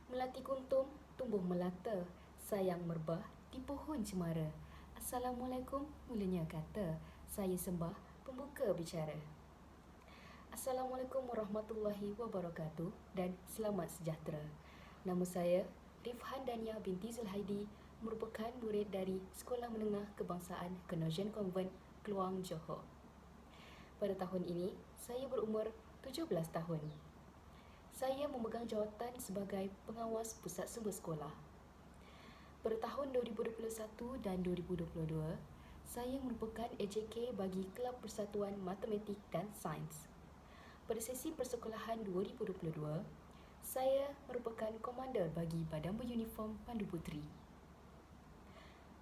Melati kuntum, tumbuh melata, sayang merbah di pohon cemara. Assalamualaikum, mulanya kata, saya sembah pembuka bicara. Assalamualaikum warahmatullahi wabarakatuh dan selamat sejahtera. Nama saya Rifhan Dania binti Zulhaidi, merupakan murid dari Sekolah Menengah Kebangsaan Kenogen Konvent, Kluang, Johor. Pada tahun ini, saya berumur 17 tahun. Saya memegang jawatan sebagai pengawas pusat sumber sekolah. Pada tahun 2021 dan 2022, saya merupakan AJK bagi Kelab Persatuan Matematik dan Sains. Pada sesi persekolahan 2022, saya merupakan komander bagi Badan Beruniform Pandu Puteri.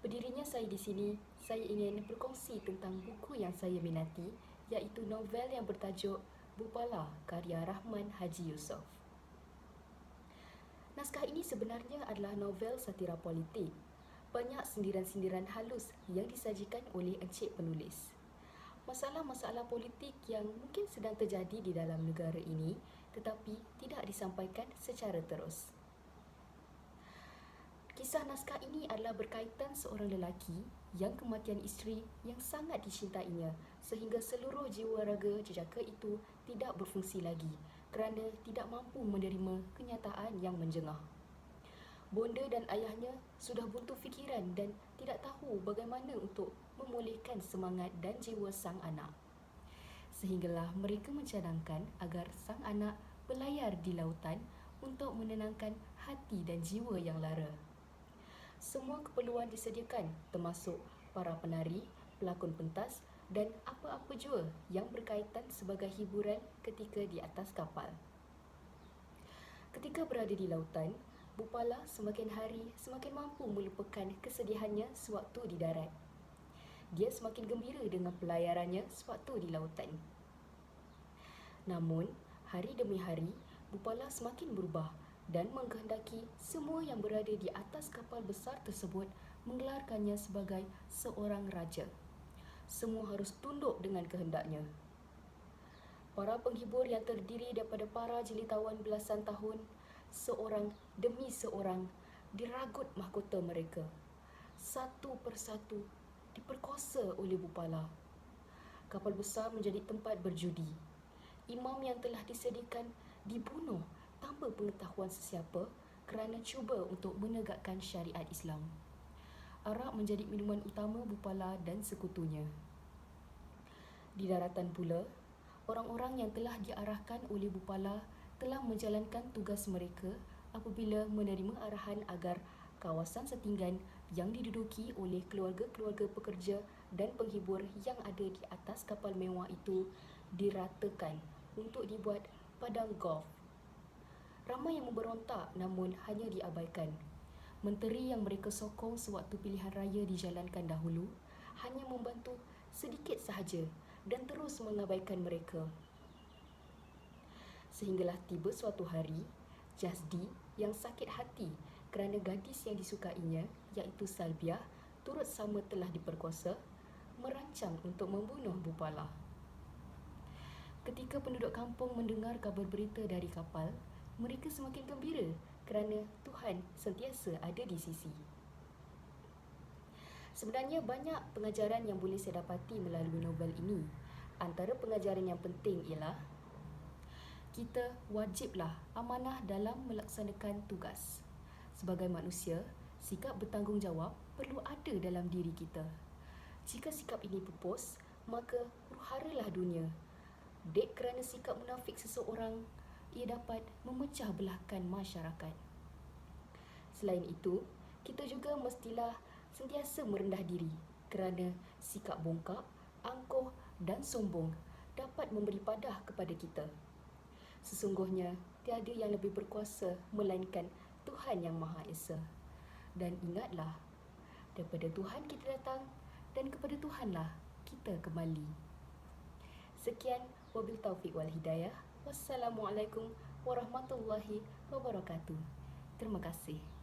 Berdirinya saya di sini, saya ingin berkongsi tentang buku yang saya minati, iaitu novel yang bertajuk Bupala karya Rahman Haji Yusof. Naskah ini sebenarnya adalah novel satira politik. Banyak sindiran-sindiran halus yang disajikan oleh encik penulis. Masalah-masalah politik yang mungkin sedang terjadi di dalam negara ini tetapi tidak disampaikan secara terus. Kisah naskah ini adalah berkaitan seorang lelaki yang kematian isteri yang sangat dicintainya sehingga seluruh jiwa raga jejaka itu tidak berfungsi lagi kerana tidak mampu menerima kenyataan yang menjengah. Bonda dan ayahnya sudah buntu fikiran dan tidak tahu bagaimana untuk memulihkan semangat dan jiwa sang anak. Sehinggalah mereka mencadangkan agar sang anak berlayar di lautan untuk menenangkan hati dan jiwa yang lara. Semua keperluan disediakan termasuk para penari, pelakon pentas dan apa-apa jua yang berkaitan sebagai hiburan ketika di atas kapal. Ketika berada di lautan, Bupala semakin hari semakin mampu melupakan kesedihannya sewaktu di darat. Dia semakin gembira dengan pelayarannya sewaktu di lautan. Namun, hari demi hari, Bupala semakin berubah dan mengkehendaki semua yang berada di atas kapal besar tersebut menggelarkannya sebagai seorang raja. Semua harus tunduk dengan kehendaknya. Para penghibur yang terdiri daripada para jelitawan belasan tahun, seorang demi seorang, diragut mahkota mereka. Satu persatu diperkosa oleh Bupala. Kapal besar menjadi tempat berjudi. Imam yang telah disediakan dibunuh tanpa pengetahuan sesiapa kerana cuba untuk menegakkan syariat Islam. Arak menjadi minuman utama Bupala dan sekutunya. Di daratan pula, orang-orang yang telah diarahkan oleh Bupala telah menjalankan tugas mereka apabila menerima arahan agar kawasan setinggan yang diduduki oleh keluarga-keluarga pekerja dan penghibur yang ada di atas kapal mewah itu diratakan untuk dibuat padang golf. Ramai yang memberontak namun hanya diabaikan. Menteri yang mereka sokong sewaktu pilihan raya dijalankan dahulu hanya membantu sedikit sahaja dan terus mengabaikan mereka. Sehinggalah tiba suatu hari, Jasdi yang sakit hati kerana gadis yang disukainya, iaitu Salbiah, turut sama telah diperkosa, merancang untuk membunuh Bupala. Ketika penduduk kampung mendengar kabar berita dari kapal, mereka semakin gembira kerana Tuhan sentiasa ada di sisi. Sebenarnya banyak pengajaran yang boleh saya dapati melalui novel ini. Antara pengajaran yang penting ialah kita wajiblah amanah dalam melaksanakan tugas. Sebagai manusia, sikap bertanggungjawab perlu ada dalam diri kita. Jika sikap ini pupus, maka huru-haralah dunia. Dek kerana sikap munafik seseorang, ia dapat memecah belahkan masyarakat. Selain itu, kita juga mestilah sentiasa merendah diri kerana sikap bongkak, angkuh dan sombong dapat memberi padah kepada kita. Sesungguhnya, tiada yang lebih berkuasa melainkan Tuhan Yang Maha Esa. Dan ingatlah, daripada Tuhan kita datang dan kepada Tuhanlah kita kembali. Sekian, wabil taufiq wal hidayah. Wassalamualaikum warahmatullahi wabarakatuh. Terima kasih.